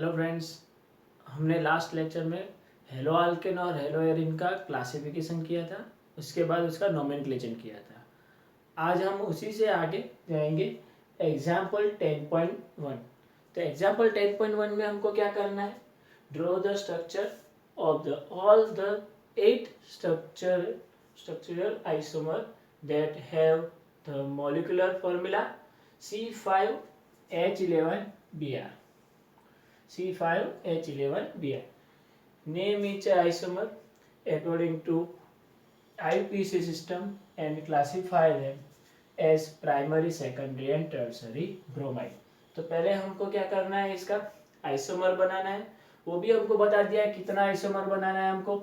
Hello friends, हमने last lecture में hello alkane और हेलो एरिन का क्लासिफिकेशन किया था। उसके बाद उसका नोमेनक्लेचर किया था। आज हम उसी से आगे जाएंगे एग्जाम्पल 10.1। तो एग्जाम्पल 10.1 में हमको क्या करना है? Draw the structure of the all the 8 structural isomer that have the molecular formula C5H11Br. C5H11Br. Name each isomer according to IUPAC system and classify them as primary, secondary and tertiary bromide. तो पहले हमको क्या करना है, इसका isomer बनाना है। वो भी हमको बता दिया है कितना आइसोमर बनाना है। हमको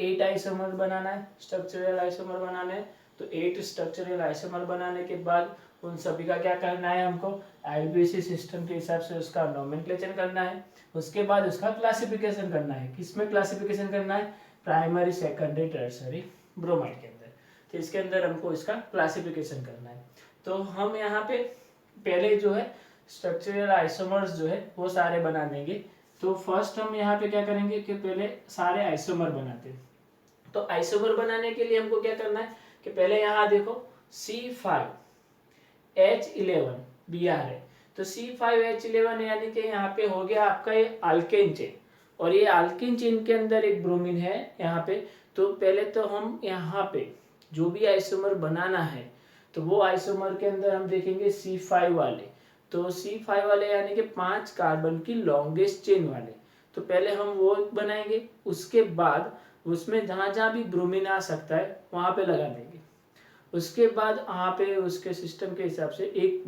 8 आइसोमर बनाना है, स्ट्रक्चरल आइसोमर बनाना है। तो 8 स्ट्रक्चरल आइसोमर बनाने के बाद उन सभी का क्या करना है, हमको आईयूपीएसी सिस्टम के हिसाब से उसका नोमेनक्लेचर करना है। उसके बाद उसका क्लासिफिकेशन करना है। किसमें क्लासिफिकेशन करना है? प्राइमरी, सेकेंडरी, टर्सरी ब्रोमाइड के अंदर। तो इसके अंदर हमको इसका क्लासिफिकेशन करना है। तो हम यहाँ पे पहले जो है स्ट्रक्चरल आइसोमर्स जो है वो सारे बना देंगे। तो फर्स्ट हम यहाँ पे क्या करेंगे कि पहले सारे आइसोमर बनाते हैं। तो आइसोमर बनाने के लिए हमको क्या करना है कि पहले यहाँ देखो C5H11Br है। तो C5H11 यानी कि यहाँ पे हो गया आपका ये अल्केन चेन, और ये अल्केन चेन के अंदर एक ब्रोमीन है यहाँ पे। तो पहले तो हम यहाँ पे जो भी आइसोमर बनाना है तो वो आइसोमर के अंदर हम देखेंगे C5 वाले। तो C5 वाले यानी कि 5 कार्बन की लॉन्गेस्ट चेन वाले। तो पहले हम वो बनाएंगे। उसके बाद उसमें जहाँ जहाँ भी ब्रोमीन आ सकता है वहाँ पे लगा देंगे। उसके बाद यहाँ पे उसके सिस्टम के हिसाब से एक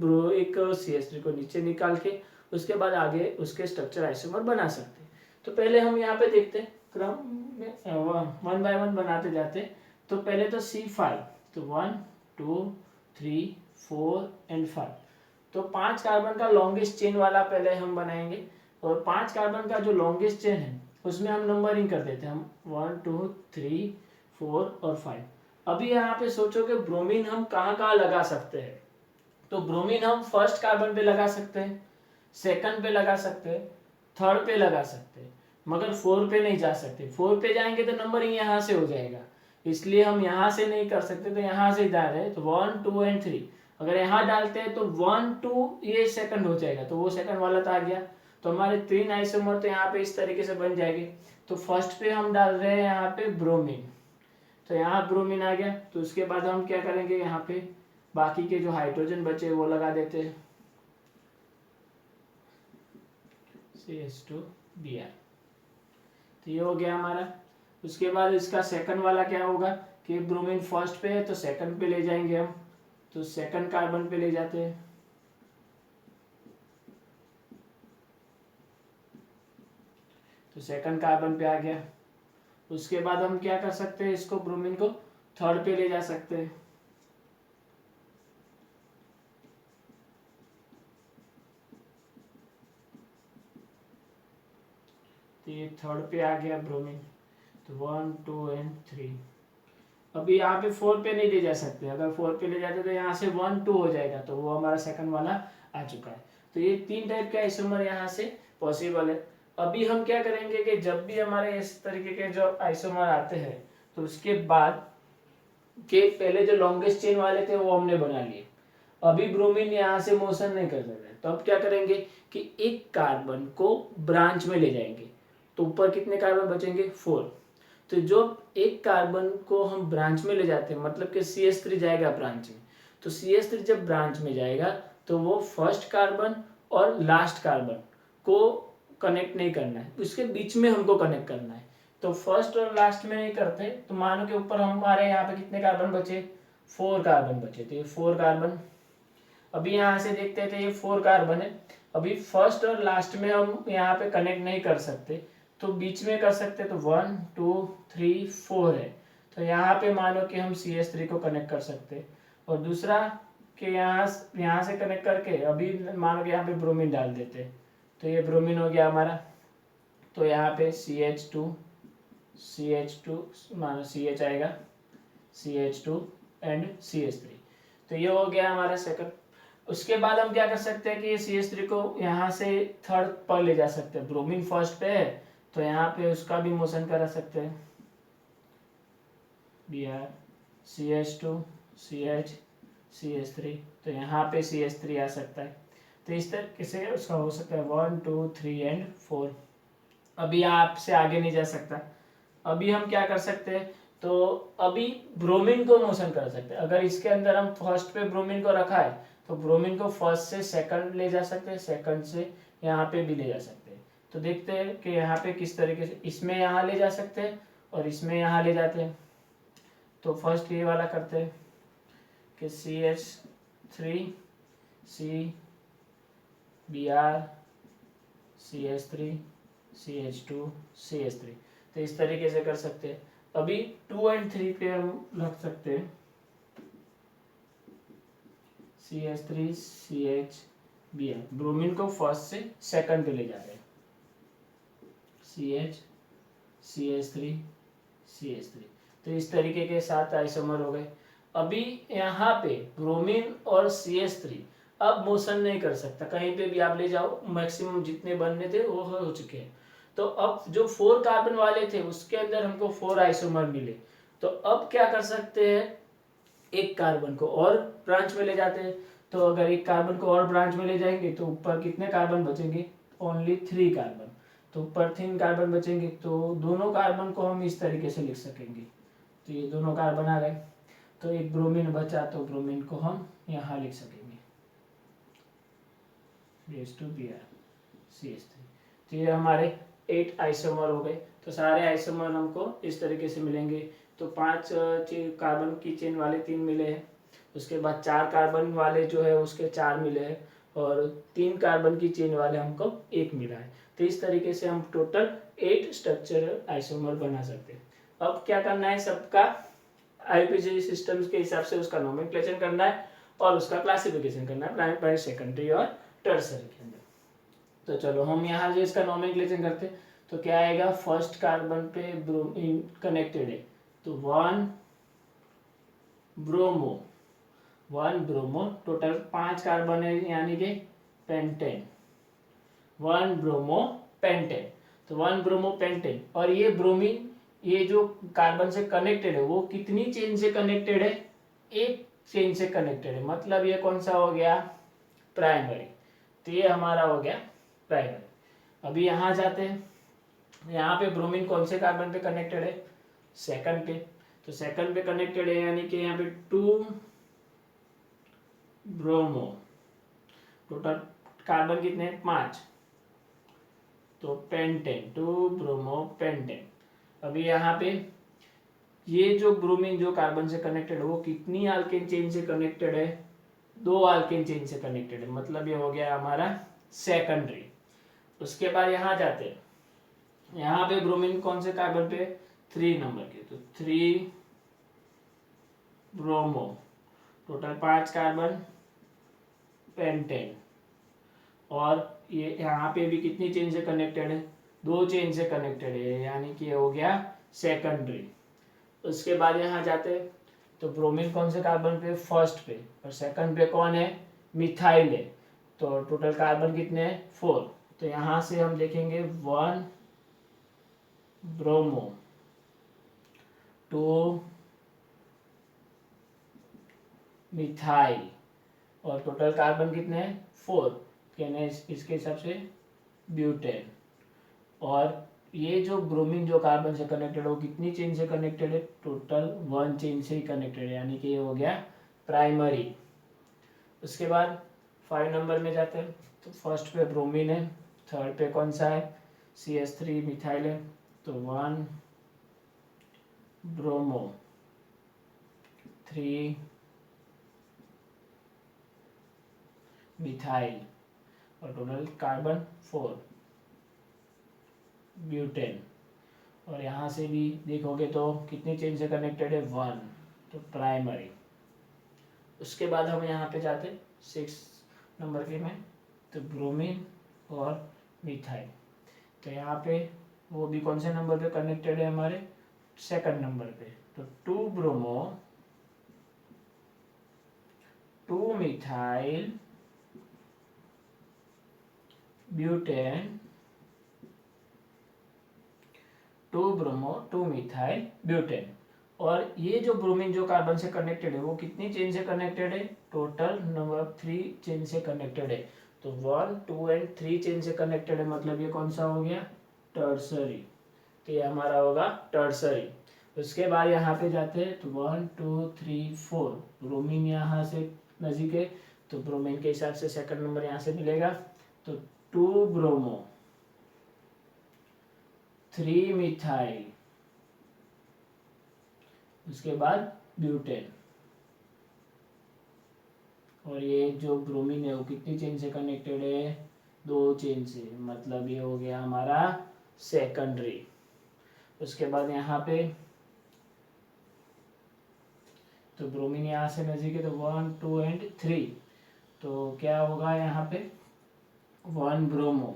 CH3 को नीचे निकाल के उसके बाद आगे उसके स्ट्रक्चर आइसोमर बना सकते हैं। तो पहले हम यहाँ पे देखते हैं, क्रम में 1 बाय 1 बनाते जाते हैं। तो पहले तो C5, तो 1 2 3 4 एंड 5। तो 5 कार्बन का लॉन्गेस्ट चेन वाला पहले हम बनाएंगे। और 5 कार्बन का जो लॉन्गेस्ट चेन है उसमें हम नंबरिंग कर देते हैं। हम 1 2 3 4 और 5। अभी यहाँ पे सोचो कि ब्रोमीन हम कहाँ कहाँ लगा सकते हैं। तो ब्रोमीन हम फर्स्ट कार्बन पे लगा सकते हैं, सेकंड पे लगा सकते हैं, थर्ड पे लगा सकते हैं, मगर 4 पे नहीं जा सकते। 4 पे जाएंगे तो नंबरिंग यहाँ से हो जाएगा, इसलिए हम यहाँ से नहीं कर सकते। तो यहाँ से जा रहे हैं तो 1 2 एंड 3। अगर यहाँ डालते हैं तो 1 2 ये सेकंड हो जाएगा, तो वो सेकंड वाला तो आ गया। तो हमारे 3 आइसोमर तो यहाँ पे इस तरीके से बन जाएंगे। तो फर्स्ट पे हम डाल रहे हैं यहाँ पे ब्रोमीन, तो यहाँ ब्रोमीन आ गया। तो उसके बाद हम क्या करेंगे, यहाँ पे बाकी के जो हाइड्रोजन बचे वो लगा देते हैं, CH2Br। तो ये हो गया हमारा। उसके बाद इसका सेकंड वाला क्या होगा कि ब्रोमीन फर्स्ट पे है तो सेकंड पे ले जाएंगे हम। तो सेकंड कार्बन पे ले जाते हैं। तो सेकंड कार्बन पे आ गया। उसके बाद हम क्या कर सकते हैं, इसको ब्रोमीन को थर्ड पे ले जा सकते हैं। तो ये थर्ड पे आ गया ब्रोमीन। तो 1 2 एंड 3। अभी यहाँ पे 4 पे नहीं ले जा सकते। अगर 4 पे ले जाते तो यहाँ से 1 2 हो जाएगा, तो वो हमारा सेकंड वाला आ चुका है। तो ये 3 टाइप के आइसोमर यहाँ से पॉसिबल है। अभी हम क्या करेंगे कि जब भी हमारे इस तरीके के जो आइसोमर आते हैं तो उसके बाद के पहले जो लॉन्गेस्ट चेन वाले थे वो हमने बना लिए। अभी ब्रोमीन यहाँ से मोशन नहीं कर सकते, तो अब क्या करेंगे कि एक कार्बन को ब्रांच में ले जाएंगे। तो ऊपर कितने कार्बन बचेंगे? 4। तो जो एक कार्बन को हम ब्रांच में ले जाते हैं, मतलब कि CH3 जाएगा ब्रांच में। तो CH3 जब ब्रांच में जाएगा तो वो फर्स्ट कार्बन और लास्ट कार्बन को कनेक्ट नहीं करना है, उसके बीच में हमको कनेक्ट करना है। तो फर्स्ट और लास्ट में नहीं करते। तो मानो के ऊपर हमारे यहाँ पे कितने कार्बन बचे? 4 कार्बन बचे। तो ये 4 कार्बन अभी यहाँ से देखते हैं, तो ये 4 कार्बन है। अभी फर्स्ट और लास्ट में हम यहाँ पे कनेक्ट नहीं कर सकते, तो बीच में कर सकते। तो 1 2 3 4 है। तो यहाँ पे मानो कि हम CH3 को कनेक्ट कर सकते। और दूसरा कि यहाँ से कनेक्ट करके अभी मानो कि यहाँ पे ब्रोमीन डाल देते। तो ये ब्रोमीन हो गया हमारा। तो यहाँ पे CH2 मानो CH आएगा, CH2 एंड CH3। तो ये हो गया हमारा सेकंड। उसके बाद हम क्या कर सकते हैं कि CH3 को यहाँ से थर्ड पर ले जा सकते हैं। ब्रोमीन फर्स्ट पे है तो यहाँ पे उसका भी मोशन करा सकते हैं, Br CH2 CH CH3, तो यहाँ पे CH3 आ सकता है। तो इस तरीके से उसका हो सकता है 1 2 3 एंड 4। अभी आपसे आगे नहीं जा सकता। अभी हम क्या कर सकते हैं, तो अभी ब्रोमीन को मोशन कर सकते हैं। अगर इसके अंदर हम फर्स्ट पे ब्रोमीन को रखा है तो ब्रोमीन को फर्स्ट से सेकंड ले जा सकते हैं, सेकंड से यहाँ पे भी ले जा सकते हैं। तो देखते हैं कि यहाँ पे किस तरीके से इसमें यहाँ ले जा सकते हैं और इसमें यहाँ ले जाते हैं। तो फर्स्ट ये वाला करते हैं कि CH3 C Br CH3 CH2 CH3, तो इस तरीके से कर सकते हैं। अभी 2 और 3 पे हम रख सकते हैं CH3 CH Br, ब्रोमीन को फर्स्ट से सेकंड पे ले जा रहे हैं, CH CH3 CH3, तो इस तरीके के 7 आइसोमर हो गए। अभी यहाँ पे ब्रोमीन और CH3 अब मोशन नहीं कर सकता, कहीं पे भी आप ले जाओ, मैक्सिमम जितने बनने थे वो हो चुके हैं। तो अब जो 4 कार्बन वाले थे उसके अंदर हमको 4 आइसोमर मिले, तो अब क्या कर सकते हैं, एक कार्बन को और ब्रांच में ले जाते हैं। तो अगर एक कार्बन को और ब्रांच में ले जाएंगे तो ऊपर कितने कार्बन बचेंगे, ओनली 3 कार्बन, तो ऊपर 3 कार्बन बचेंगे। तो दोनों कार्बन को हम इस तरीके से लिख सकेंगे, तो ये दोनों कार्बन आ गए, तो एक ब्रोमीन बचा, तो ब्रोमीन को हम यहाँ लिख सकेंगे Br CH3। तो ये हमारे 8 आइसोमर हो गए। तो सारे आइसोमर हमको इस तरीके से मिलेंगे। तो 5 कार्बन की चेन वाले 3 मिले हैं, उसके बाद 4 कार्बन वाले जो है उसके 4 मिले हैं, और 3 कार्बन की चेन वाले हमको 1 मिला है। तो इस तरीके से हम टोटल 8 स्ट्रक्चरल आइसोमर बना सकते हैं। अब क्या करना है, सबका IUPAC सिस्टम्स के हिसाब से उसका नोमेनक्लेचर करना है और उसका क्लासिफिकेशन करना है प्राइमरी सेकेंडरी और टर्सरी के अंदर। तो चलो हम यहाँ जो इसका नोमेनक्लेचर करते हैं, तो क्या आएगा, फर्स्ट कार्बन पे ब्रोमीन कनेक्टेड है तो 1 ब्रोमो, टोटल 5 कार्बन है यानी कि पेंटेन, 1 ब्रोमो पेंटेन, तो 1 ब्रोमो पेंटेन। और ये ब्रोमीन ये जो कार्बन से कनेक्टेड है वो कितनी चेन से कनेक्टेड है, एक चेन से कनेक्टेड है, मतलब ये कौन सा हो गया, प्राइमरी। तो ये हमारा हो गया प्राइमरी। अभी यहाँ जाते हैं, यहाँ पे ब्रोमीन कौन से कार्बन पे कनेक्टेड है, सेकंड पे, तो सेकंड पे कनेक्टेड है यानी कि यहाँ पे 2 ब्रोमो, टोटल कार्बन कितने हैं, 5, तो पेंटेन, 2 ब्रोमो पेंटेन। अभी यहाँ पे ये जो ब्रोमीन जो कार्बन से कनेक्टेड है वो कितनी अल्केन चेन से कनेक्टेड है, 2 अल्केन चेन से कनेक्टेड है, मतलब ये हो गया हमारा सेकेंडरी। उसके बाद यहाँ जाते हैं, यहाँ पे ब्रोमीन कौन से कार्बन पे, 3 नंबर के, तो 3 ब्रोमो, टोटल 5 कार्बन पेंटेन, और ये यहाँ पे भी कितनी चेन से कनेक्टेड है, 2 चेन से कनेक्टेड है, यानी कि हो गया सेकेंडरी। उसके बाद यहाँ जाते हैं, तो ब्रोमीन कौन से कार्बन पे, फर्स्ट पे, और सेकंड पे कौन है, मिथाइल है, तो टोटल कार्बन कितने हैं, 4। तो यहाँ से हम देखेंगे 1 ब्रोमो, 2 मिथाइल, और टोटल कार्बन कितने हैं, 4, यानी इसके हिसाब से ब्यूटेन। और ये जो ब्रोमीन जो कार्बन से कनेक्टेड है वो कितनी चेन से कनेक्टेड है, टोटल 1 चेन से ही कनेक्टेड है, यानी कि ये हो गया प्राइमरी। उसके बाद 5 नंबर में जाते हैं, तो फर्स्ट पे ब्रोमीन है, थर्ड पे कौन सा है, CH3 मिथाइल है, तो 1 ब्रोमो, 3 मिथाइल, और टोटल कार्बन 4 ब्यूटेन। और यहाँ से भी देखोगे तो कितनी चेन से कनेक्टेड है, 1, तो प्राइमरी। उसके बाद हम यहाँ पे जाते 6 नंबर के में, तो ब्रोमीन और मिथाइल, तो यहाँ पे वो भी कौन से नंबर पे कनेक्टेड है, हमारे सेकंड नंबर पे, तो 2 bromo, 2 methyl, butane, 2 bromo 2 methyl butane. और ये जो ब्रोमीन जो कार्बन से कनेक्टेड है वो कितनी चेन से कनेक्टेड है? टोटल नंबर 3 चेन से कनेक्टेड है। तो 1, 2 एंड 3 चेन से कनेक्टेड है, मतलब ये कौन सा हो गया? टर्सरी। तो ये हमारा होगा टर्सरी। उसके बाद यहाँ पे जाते हैं तो 1, 2, 3, 4 ब्रोमीन यहाँ से नजीक है, तो ब्रोमीन के हिसाब से सेकंड नंबर यहाँ से मिलेगा। तो 2 ब्रोमो 3 मिथाइल, उसके बाद ब्यूटेन। और ये जो ब्रोमीन है वो कितनी चेन से कनेक्टेड है? 2 चेन से, मतलब ये हो गया हमारा सेकेंडरी। उसके बाद यहाँ पे तो ब्रोमीन यहाँ से नजदीक है, तो 1, 2 एंड 3, तो क्या होगा यहाँ पे? 1 ब्रोमो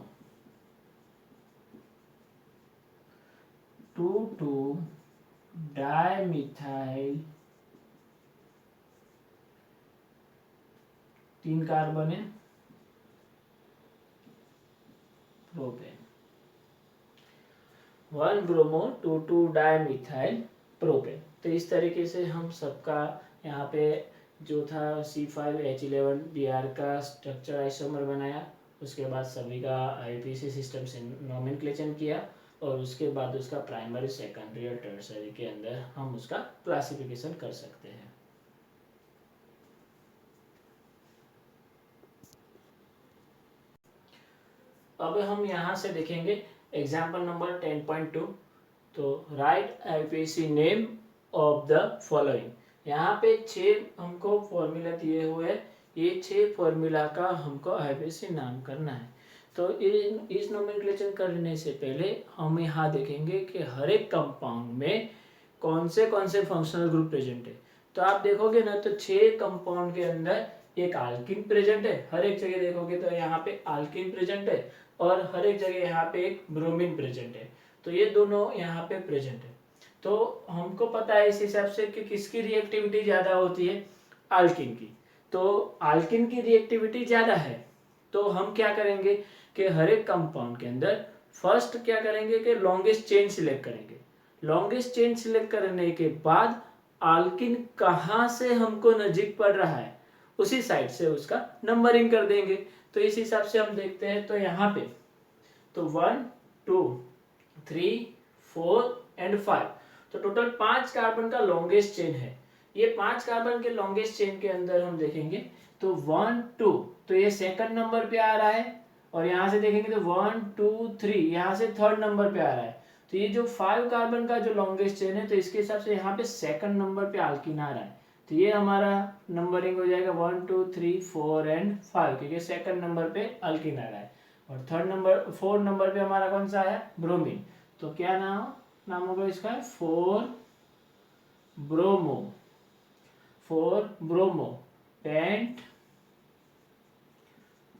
2 डाइमिथाइल, 3 कार्बन है प्रोपेन, 1 ब्रोमो 2 डाइमिथाइल प्रोपेन। तो इस तरीके से हम सबका यहाँ पे जो था C5H11Br का स्ट्रक्चर आइसोमर बनाया। उसके बाद सभी का IUPAC सिस्टम से नोमेनक्लेचर किया, और उसके बाद उसका प्राइमरी, सेकेंडरी और टर्सरी के अंदर हम उसका क्लासिफिकेशन कर सकते हैं। अब हम यहाँ से देखेंगे एग्जाम्पल नंबर 10.2। तो right IUPAC name of the following. यहाँ पे 6 हमको फॉर्मूला दिए हुए हैं, ये 6 फॉर्मूला का हमको IUPAC नाम करना है। तो इस नोमेनक्लेचर करने से पहले हम यहाँ देखेंगे कि हर एक कंपाउंड में कौन से फंक्शनल ग्रुप प्रेजेंट है। तो आप देखोगे ना, तो 6 कंपाउंड के अंदर एक आल्किन प्रेजेंट है, हर एक जगह देखोगे तो यहाँ पे आल्किन प्रेजेंट है, और हर एक जगह यहाँ पे एक ब्रोमीन प्रेजेंट है। तो ये दोनों यहाँ पे प्रेजेंट है। तो हमको पता है इस हिसाब से कि किसकी रिएक्टिविटी ज़्यादा होती है? आल्किन की। तो आल्किन की रिएक्टिविटी ज़्यादा है, तो हम क्या करेंगे कि हर एक कंपाउंड के अंदर फर्स्ट क्या करेंगे कि लॉन्गेस्ट चेन सिलेक्ट करेंगे। लॉन्गेस्ट चेन सिलेक्ट करने के बाद आल्किन कहाँ से हमको नजीक पड़ रहा है उसी साइड से उसका नंबरिंग कर देंगे। तो इस हिसाब से हम देखते हैं, तो यहाँ पे तो 1, 2, 3, 4 एंड 5, तो टोटल 5 कार्बन का लॉन्गेस्ट चेन है। ये 5 कार्बन के लॉन्गेस्ट चेन के अंदर हम देखेंगे तो 1, 2, तो ये सेकंड नंबर पे आ रहा है, और यहाँ से देखेंगे तो 1, 2, 3 यहाँ से थर्ड नंबर पे आ रहा है। तो ये जो 5 कार्बन का जो लॉन्गेस्ट चेन है, तो इसके हिसाब से यहाँ पे सेकंड नंबर पे आल्कीन आ रहा है। तो ये हमारा नंबरिंग हो जाएगा 1, 2, 3, 4 एंड 5, क्योंकि सेकंड नंबर पे आल्कीन आ रहा है। और फोर्थ नंबर पे हमारा कौन सा है? ब्रोमीन। तो क्या नाम होगा इसका? 4 ब्रोमो, 4 ब्रोमो पेंट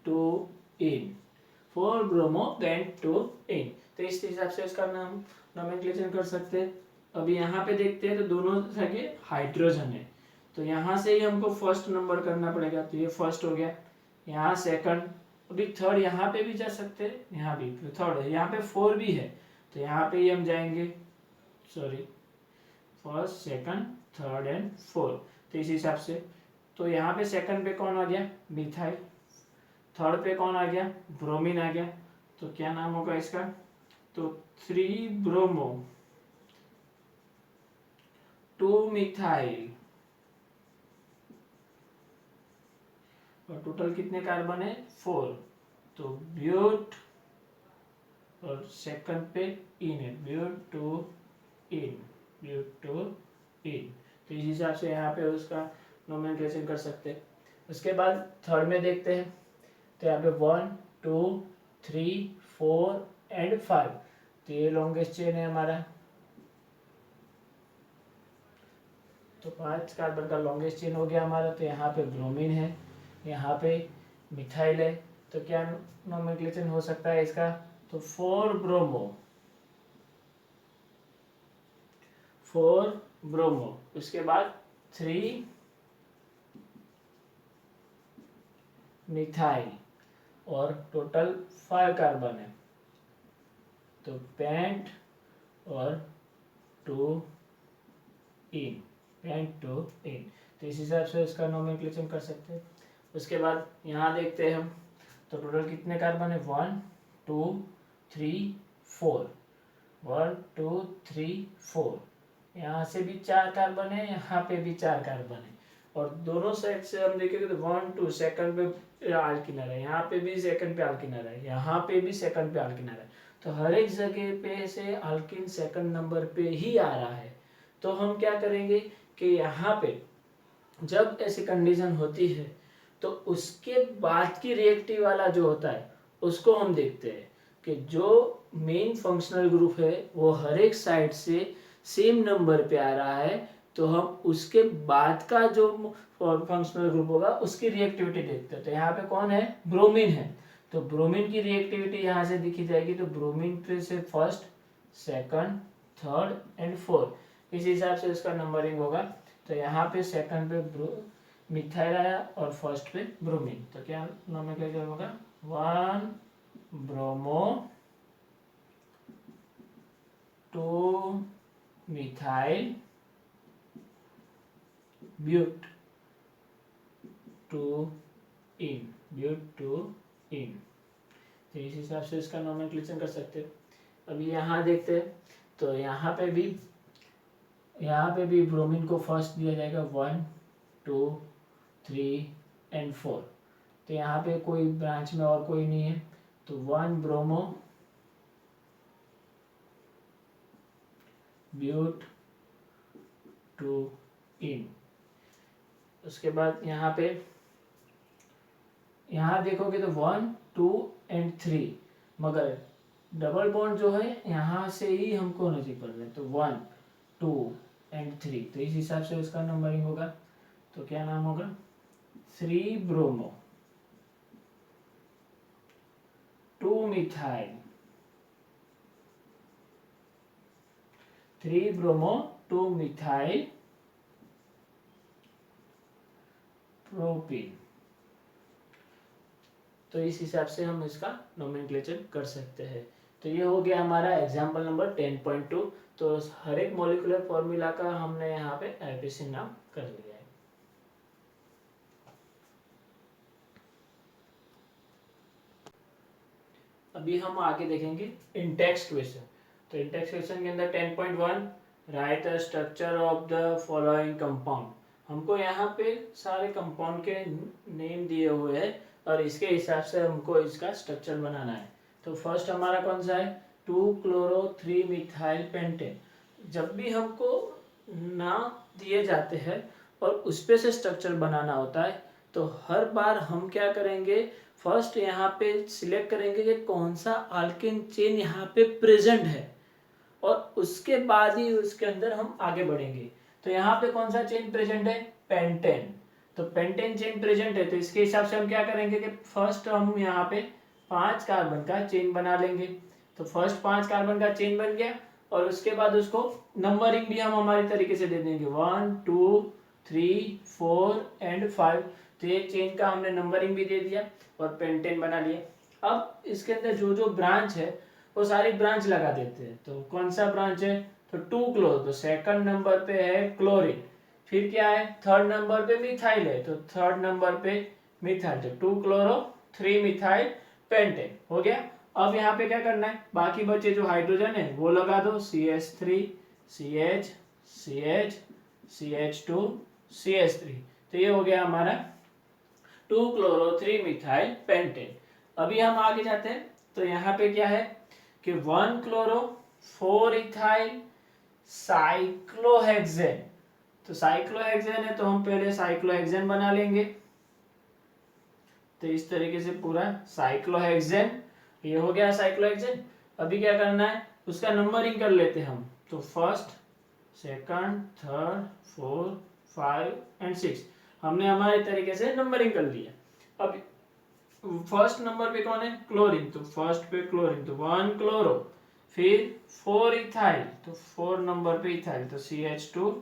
2 इन, 4 ब्रोमो पेंट 2 इन। तो इस हिसाब से इसका नाम नोमेनक्लेचर कर सकते हैं। अभी यहाँ पे देखते हैं तो दोनों जगह हाइड्रोजन है, तो यहाँ से ही हमको फर्स्ट नंबर करना पड़ेगा। तो ये फर्स्ट हो गया, यहाँ सेकंड, अभी थर्ड यहाँ पे भी जा सकते हैं, यहाँ भी थर्ड है, यहाँ पे 4 भी है, तो यहाँ पे ही हम जाएंगे, sorry first, second, third and 4। तो इस हिसाब से तो यहाँ पे सेकंड पे कौन आ गया? मिथाइल। थर्ड पे कौन आ गया? ब्रोमीन आ गया। तो क्या नाम होगा इसका? तो 3 ब्रोमो 2 मिथाइल, और टोटल कितने कार्बन है? 4। तो ब्यूट, और सेकंड पे इन है, ब्यूटोइन, ब्यूटोइन। तो इस हिसाब से यहाँ पे उसका नोमेनक्लेचर कर सकते हैं। उसके बाद थर्ड में देखते हैं, तो यहाँ पे 1, 2, 3, 4 एंड 5, तो ये लॉन्गेस्ट चेन है हमारा। तो 5 कार्बन का लॉन्गेस्ट चेन हो गया हमारा। तो यहाँ पे ब्रोमीन है, यहाँ पे मिथाइल है, तो क्या नोमेनक्लेचर हो सकता है इसका? तो 4 ब्रोमो, 4 ब्रोमो, उसके बाद 3 मिथाइल, और टोटल 5 कार्बन है, तो पेंट और 2 इन, पेंट 2 इन। तो इस हिसाब से इसका नोमेनक्लेचर कर सकते हैं। उसके बाद यहाँ देखते हैं हम, तो टोटल कितने कार्बन है, 1 2 3 4, 1 2 3 4। यहाँ से भी 4 कार्बन है, यहाँ पे भी 4 कार्बन है, और दोनों साइड से हम देखेंगे तो 1 2 सेकंड पे अल्किनर है, यहाँ पे भी सेकंड पे अल्किनर है, यहाँ पे भी सेकंड पे अल्किनर है। तो हर एक जगह पे से अल्किन सेकंड नंबर पे ही आ रहा है। तो हम क्या करेंगे कि यहाँ पे जब ऐसी कंडीशन होती है तो उसके बाद की रिएक्टिव वाला जो होता है उसको हम देखते हैं कि जो मेन फंक्शनल ग्रुप है वो हर एक साइड से सेम नंबर पे आ रहा है, तो हम उसके बाद का जो फंक्शनल ग्रुप होगा उसकी रिएक्टिविटी देखते हैं। तो यहाँ पे कौन है, ब्रोमीन है, तो ब्रोमीन की रिएक्टिविटी यहाँ से दिखी जाएगी। तो ब्रोमीन पे से first second third and fourth, इस हिसाब से इसका नंबरिंग होगा। तो यहाँ पे सेकंड पे मिथाइल आया और फर्स्ट पे ब्रोमीन, तो क्या नोमेनक्लेचर होगा, 1 ब्रोमो 2 मिथाइल ब्यूट 2 इन, ब्यूट 2 इन। तो इस हिसाब से इसका नोमेनक्लेचर कर सकते हैं। अभी यहाँ देखते हैं, तो यहाँ पे भी ब्रोमीन को फर्स्ट दिया जाएगा 1 2 3 एंड 4। तो यहाँ पे कोई ब्रांच में और कोई नहीं है, तो 1 ब्रोमो ब्यूट 2 इन। उसके बाद यहाँ देखोगे तो 1 2 एंड 3, मगर डबल बॉन्ड जो है यहाँ से ही हमको नजीक पड़ रहा है, तो 1 2 एंड 3। तो इस हिसाब से उसका नंबरिंग होगा। तो क्या नाम होगा, 3 bromo 2 methyl, 3 bromo 2 methyl propene. तो इस हिसाब से हम इसका नोमेनक्लेचर कर सकते हैं। तो ये हो गया हमारा एग्जाम्पल नंबर 10.2। तो हर एक मॉलिक्यूलर फॉर्मूला का हमने यहाँ पे आईपीसी नाम कर लिया है। अभी हम आगे देखेंगे इंटेक्स्ट क्वेश्चन। तो इंटेक्स्ट क्वेश्चन के अंदर 10.1 right the structure of the following compound. हमको यहाँ पे सारे कंपाउंड के नेम दिए हुए हैं और इसके हिसाब से हमको इसका स्ट्रक्चर बनाना है। तो फर्स्ट हमारा कौन सा है, 2 क्लोरो 3 मिथाइल पेंटेन। जब भी हमको नाम दिए जाते हैं और उस पे से स्ट्रक्चर बनाना होता है, तो हर बार हम क्या करेंगे, फर्स्ट यहाँ पे सिलेक्ट करेंगे कि कौन सा अल्केन चेन यहाँ पे प्रेजेंट है और उसके बाद ही उसके अंदर हम आगे बढ़ेंगे। तो यहाँ पे कौन सा चेन प्रेजेंट है, पेंटेन। तो पेंटेन चेन प्रेजेंट है, तो इसके हिसाब से हम क्या करेंगे कि फर्स्ट हम यहाँ पे 5 कार्बन का चेन बना लेंगे। तो फर्स्ट 5 कार्बन का चेन बन गया और उसके बाद उसको नंबरिंग भी हम हमारी तरीके से दे देंगे 1 2 3 4 एंड 5। तो ये चेन का हमने नंबरिंग भी दे दिया और पेंटेन बना लिया। अब इसके अंदर जो जो ब्रांच है वो सारी ब्रांच लगा देते हैं। तो कौन सा ब्रांच है, तो 2 क्लोरो, तो सेकंड नंबर पे है क्लोरीन। फिर क्या है, थर्ड नंबर पे मिथाइल है, तो थर्ड नंबर पे मिथाइल, तो 2 क्लोरो 3 मिथाइल पेंटेन हो गया। अब यहाँ पे क्या करना है, बाकी बचे जो हाइड्रोजन है वो लगा दो, CH3 CH CH CH2 CH3। तो ये हो गया हमारा 2 क्लोरो 3 मिथाइल पेंटेन। अभी हम आगे जाते हैं, तो यहाँ पे क्या है कि 1 क्लोरो 4 इथाइल साइक्लोहेक्सेन। तो साइक्लोहेक्सेन है तो हम पहले साइक्लोहेक्सेन बना लेंगे। तो इस तरीके से पूरा साइक्लोहेक्सेन, ये हो गया साइक्लोहेक्सेन। अभी क्या करना है, उसका नंबरिंग कर लेते हैं हम। तो फर्स्ट सेकंड थर्ड 4 5 एंड 6 हमने हमारे तरीके से नंबरिंग कर लिया। अब फर्स्ट नंबर पे कौन है, क्लोरीन, तो फर्स्ट पे क्लोरीन, तो 1 क्लोरो, फिर 4 इथाइल, तो 4 नंबर पे इथाइल, तो CH2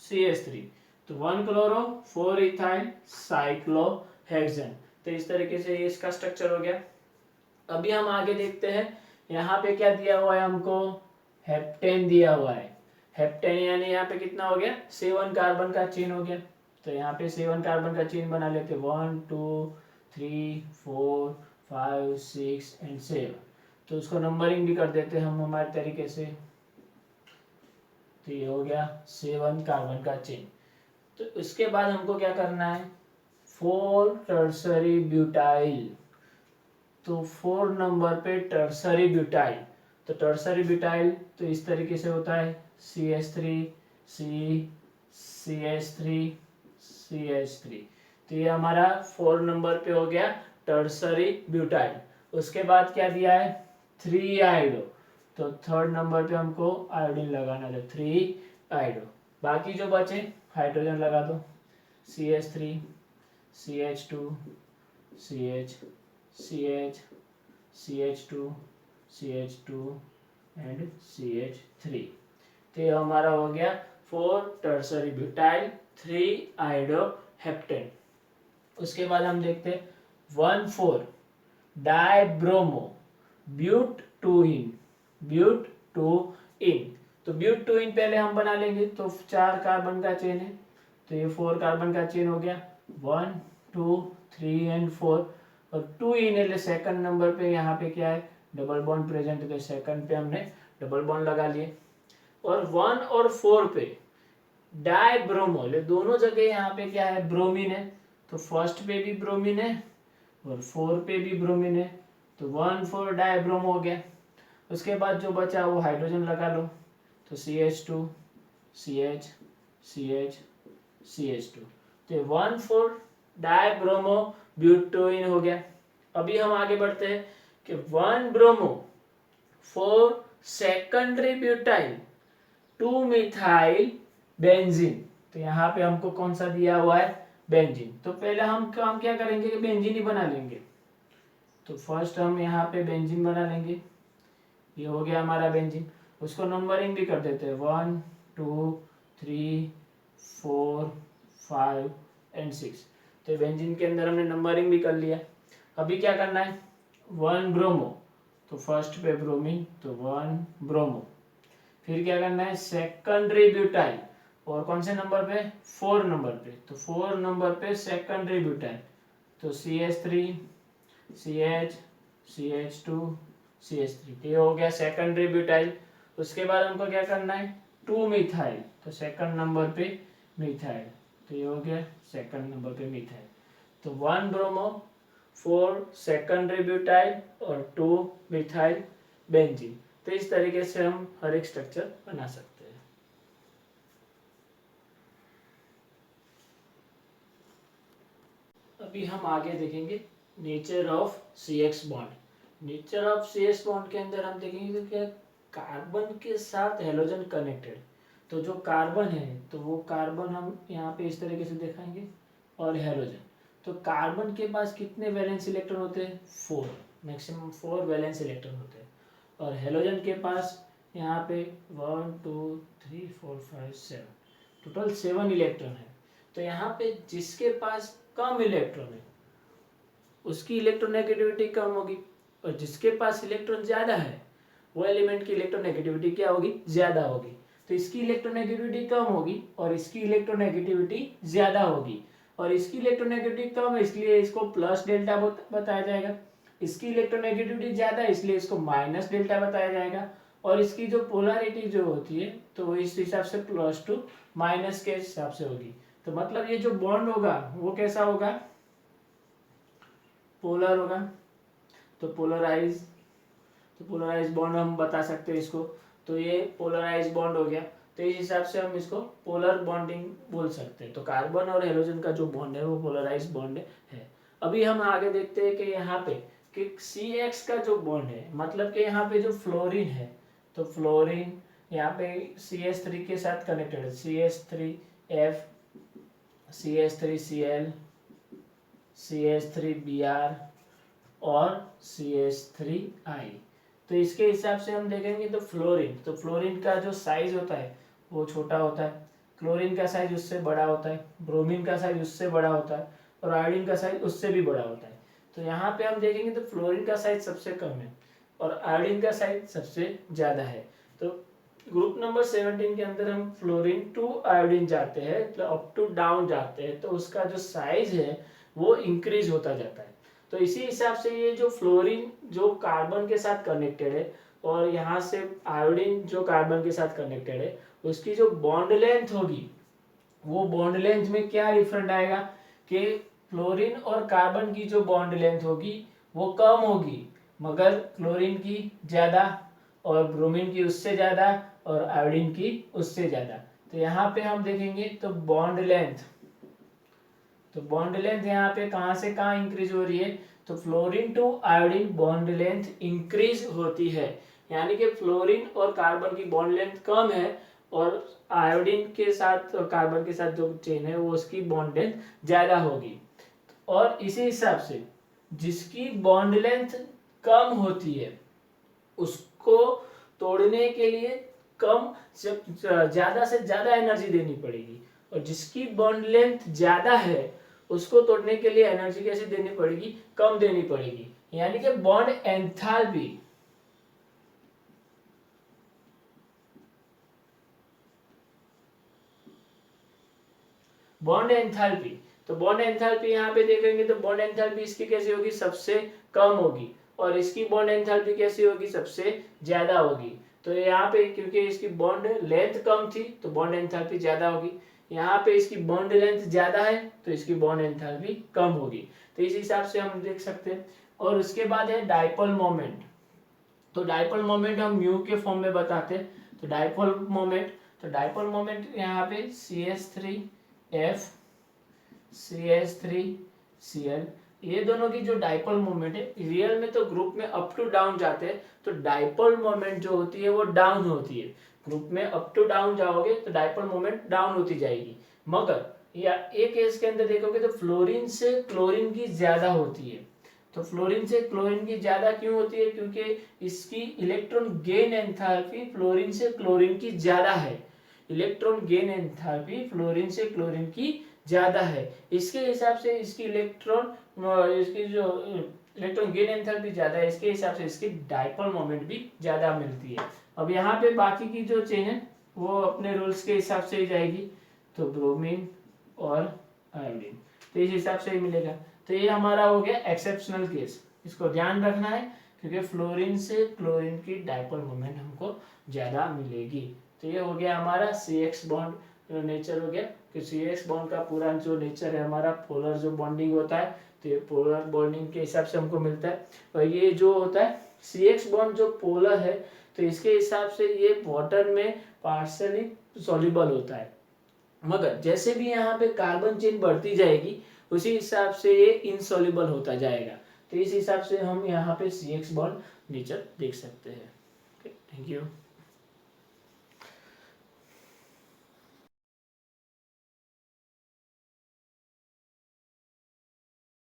CH3, तो 1 क्लोरो 4 इथाइल साइक्लोहेक्सेन। तो इस तरीके से ये इसका स्ट्रक्चर हो गया। अभी हम आगे देखते हैं, यहाँ पे क्या दिया हुआ है हमको, हेप्टेन दिया हुआ है। हेप्टेन यानी यहाँ पे कितना हो गया, 7 कार्बन का चेन हो गया। तो यहाँ पे 7 कार्बन का चेन बना लेते, 1 2 3 4 5 6 एंड 7। तो उसको नंबरिंग भी कर देते हैं हम हमारे तरीके से। तो ये हो गया 7 कार्बन का चेन। तो उसके बाद हमको क्या करना है, 4 टर्सरी ब्यूटाइल। तो 4 नंबर पे टर्सरी ब्यूटाइल। तो टर्सरी ब्यूटाइल तो इस तरीके से होता है, CH3 CH3 CH3। तो ये हमारा 4 नंबर पे हो गया टर्सरी ब्यूटाइल। उसके बाद क्या दिया है, 3 आयोडो। तो 3rd नंबर पे हमको आयोडीन लगाना है, 3 आयोडो। बाकी जो बचे हाइड्रोजन लगा दो, CH3 CH2 CH CH CH2 CH2 and CH3। तो ये हमारा हो गया 4 टर्सरी ब्यूटाइल 3 आयोडो हेप्टेन। उसके बाद हम देखते 1,4 डाइब्रोमो ब्यूट 2इन। ब्यूट 2इन, तो ब्यूट 2इन पहले हम बना लेंगे। तो 4 कार्बन का चेन है, तो ये 4 कार्बन का चेन हो गया, 1 2 3 एंड 4। और 2 इन 2nd नंबर पे यहाँ पे क्या है, डबल बॉन्ड प्रेजेंट है, तो 2nd पे हमने डबल बॉन्ड लगा लिए। और 1 और 4 पे डाइब्रोमो, दोनों जगह यहाँ पे क्या है, ब्रोमीन है। तो 1st पे भी ब्रोमीन है और 4 पे भी ब्रोमीन है। तो 1,4 डाइब्रोमो हो गया। उसके बाद जो बचा वो हाइड्रोजन लगा लो, तो CH2 CH CH CH2। तो 1,4 डाइब्रोमो ब्यूटोइन हो गया। अभी हम आगे बढ़ते हैं कि 1 bromo 4 secondary butyl 2 methyl benzene. तो यहाँ पे हमको कौन सा दिया हुआ है, बेंजीन। तो पहले हम काम क्या करेंगे कि बेंजीन ही बना लेंगे। तो फर्स्ट हम यहाँ पे बेंजीन बना लेंगे, ये हो गया हमारा बेंजीन। उसको नंबरिंग भी कर देते हैं, 1 2 3 4 5 एंड 6। तो बेंजीन के अंदर हमने नंबरिंग भी कर लिया। अभी क्या करना है, 1 ब्रोमो, तो फर्स्ट पे ब्रोमीन, तो 1 ब्रोमो। फिर क्या करना है, सेकेंडरी ब्यूटाइल, और कौन से नंबर पे, 4 नंबर पे। तो 4 नंबर पे सेकेंडरी ब्यूटाइल, तो CH3 CH CH2 CH3। ये हो गया सेकेंडरी ब्यूटाइल। उसके बाद हमको क्या करना है, 2 मिथाइल, तो 2nd नंबर पे मिथाइल। तो ये हो गया 2nd नंबर पे मिथाइल। तो 1 ब्रोमो 4 सेकेंडरी ब्यूटाइल और 2 मिथाइल बेंजीन। तो इस तरीके से हम हर एक स्ट्रक्चर बना सकते हैं। अभी हम आगे देखेंगे nature of CX bond. Nature of CX bond के अंदर हम देखेंगे कि कार्बन के साथ हेलोजन कनेक्टेड। तो जो कार्बन है तो वो कार्बन हम यहाँ पे इस तरीके से दिखाएंगे, और हेलोजन। तो कार्बन के पास कितने वैलेंस इलेक्ट्रॉन होते हैं, 4, मैक्सिमम 4 वैलेंस इलेक्ट्रॉन होते हैं। और हेलोजन के पास यहाँ पे 1 2 3 4 5 7, टोटल 7 इलेक्ट्रॉन है। तो यहाँ पे जिसके पास कम इलेक्ट्रॉन है उसकी इलेक्ट्रोनेगेटिविटी कम होगी, और जिसके पास इलेक्ट्रॉन ज्यादा है वो एलिमेंट की इलेक्ट्रोनेगेटिविटी क्या होगी, ज्यादा होगी। तो इसकी इलेक्ट्रोनेगेटिविटी कम होगी और इसकी इलेक्ट्रोनेगेटिविटी ज्यादा होगी। और इसकी इलेक्ट्रोनेगेटिविटी कम है इसलिए इसको प्लस डेल्टा बताया जाएगा, इसकी इलेक्ट्रोनेगेटिविटी ज्यादा है इसलिए इसको माइनस डेल्टा बताया जाएगा। और इसकी जो पोलैरिटी जो होती है तो इस हिसाब से प्लस टू माइनस के हिसाब से होगी। तो मतलब ये जो बॉन्ड होगा वो कैसा होगा, पोलर होगा। तो पोलराइज बॉन्ड हम बता सकते हैं इसको। तो ये पोलराइज बॉन्ड हो गया। तो इस हिसाब से हम इसको पोलर बॉन्डिंग बोल सकते हैं। तो कार्बन और हेलोजन का जो बॉन्ड है वो पोलराइज बॉन्ड है। अभी हम आगे देखते हैं कि यहाँ पे कि CX का जो बॉन्ड है, मतलब कि यहाँ पे जो फ्लोरीन है, तो फ्लोरीन यहाँ पे CH3 के साथ कनेक्टेड है, CH3F CH3Cl CH3Br और CH3I। तो इसके हिसाब से हम देखेंगे तो फ्लोरीन का जो साइज होता है वो छोटा होता है, क्लोरीन का साइज उससे बड़ा होता है, ब्रोमीन का साइज उससे बड़ा होता है, और आयोडीन का साइज उससे भी बड़ा होता है। तो यहाँ पे हम देखेंगे तो फ्लोरीन का साइज सबसे कम है और आयोडीन का साइज सबसे ज्यादा है। तो ग्रुप नंबर 17 के अंदर हम फ्लोरीन टू आयोडीन जाते हैं, तो अप टू डाउन जाते हैं, तो उसका जो साइज है वो इंक्रीज होता जाता है। तो इसी हिसाब से ये जो फ्लोरीन जो कार्बन के साथ कनेक्टेड है और यहाँ से आयोडीन जो कार्बन के साथ कनेक्टेड है, उसकी जो बॉन्ड लेंथ होगी वो बॉन्ड लेंथ में क्या डिफरेंट आएगा कि फ्लोरीन और कार्बन की जो बॉन्ड लेंथ होगी वो कम होगी, मगर क्लोरीन की ज्यादा और ब्रोमीन की उससे ज्यादा और आयोडीन की उससे ज्यादा। तो यहाँ पे हम देखेंगे तो बॉन्ड लेंथ यहाँ पे कहाँ से कहाँ इंक्रीज हो रही है, तो fluorine to iodine bond length increase होती है, यानी कि फ्लोरीन और कार्बन की बॉन्ड लेंथ कम है और आयोडीन के साथ और कार्बन के साथ जो चेन है वो उसकी बॉन्ड लेंथ ज्यादा होगी। और इसी हिसाब से जिसकी बॉन्ड लेंथ कम होती है उसको तोड़ने के लिए कम ज्यादा से ज्यादा एनर्जी देनी पड़ेगी, और जिसकी बॉन्ड लेंथ ज्यादा है उसको तोड़ने के लिए एनर्जी कैसे देनी पड़ेगी, कम देनी पड़ेगी, यानी कि बॉन्ड एंथैल्पी। बॉन्ड एंथैल्पी, तो बॉन्ड एंथैल्पी यहाँ पे देखेंगे तो बॉन्ड एंथैल्पी इसकी कैसी होगी, सबसे कम होगी, और इसकी बॉन्ड एंथैल्पी कैसी होगी, सबसे ज्यादा होगी। तो यहाँ पे क्योंकि इसकी बॉन्ड लेंथ कम थी तो बॉन्ड एंथैल्पी ज्यादा होगी, यहाँ पे इसकी बॉन्ड लेंथ ज्यादा है तो इसकी बॉन्ड एंथैल्पी कम होगी। तो इस हिसाब से हम देख सकते हैं। और उसके बाद है डाइपोल मोमेंट। तो डाइपोल मोमेंट हम म्यू के फॉर्म में बताते हैं। तो डाइपोल मोमेंट यहाँ पे CH3F CH3Cl, ये दोनों की जो डाइपोल मोमेंट है, रियल में तो ग्रुप में अप टू डाउन जाते हैं, तो डाइपोल मोमेंट जो होती है वो डाउन होती है। ग्रुप में अप टू डाउन जाओगे तो डाइपोल मोमेंट डाउन होती जाएगी, मगर या एक केस के अंदर देखोगे तो फ्लोरीन से क्लोरीन की ज्यादा होती है। तो फ्लोरीन से क्लोरीन की ज्यादा क्यों होती है, क्योंकि इसकी इलेक्ट्रॉन गेन एंथैल्पी फ्लोरीन से क्लोरीन की ज्यादा है। इलेक्ट्रॉन गेन एंथैल्पी फ्लोरीन से क्लोरीन की ज्यादा है, इसके हिसाब से इसकी इसकी जो इलेक्ट्रॉन गेन एंथैल्पी ज्यादा है, इसके हिसाब से इसकी डाइपोल मोमेंट भी ज्यादा मिलती है। अब यहाँ पे बाकी की जो चेन है वो अपने रूल्स के हिसाब से ही जाएगी, तो ब्रोमीन और आयोडीन, तो इस हिसाब से ही मिलेगा। तो ये हमारा हो गया एक्सेप्शनल केस, इसको ध्यान रखना है क्योंकि फ्लोरीन से क्लोरीन की डाइपोल मोमेंट हमको ज्यादा मिलेगी। तो ये हो गया हमारा CX बॉन्ड नेचर हो गया कि CX बॉन्ड का पूरा जो नेचर है हमारा पोलर जो बॉन्डिंग होता है, तो ये पोलर बॉन्डिंग के हिसाब से हमको मिलता है। और ये जो होता है CX बॉन्ड जो पोलर है, तो इसके हिसाब से ये वाटर में पार्शियली सॉल्युबल होता है, मगर जैसे भी यहाँ पे कार्बन चेन बढ़ती जाएगी उसी हिसाब से ये इनसॉल्युबल होता जाएगा। तो इस हिसाब से हम यहाँ पे CX बॉन्ड नेचर देख सकते हैं। Thank you.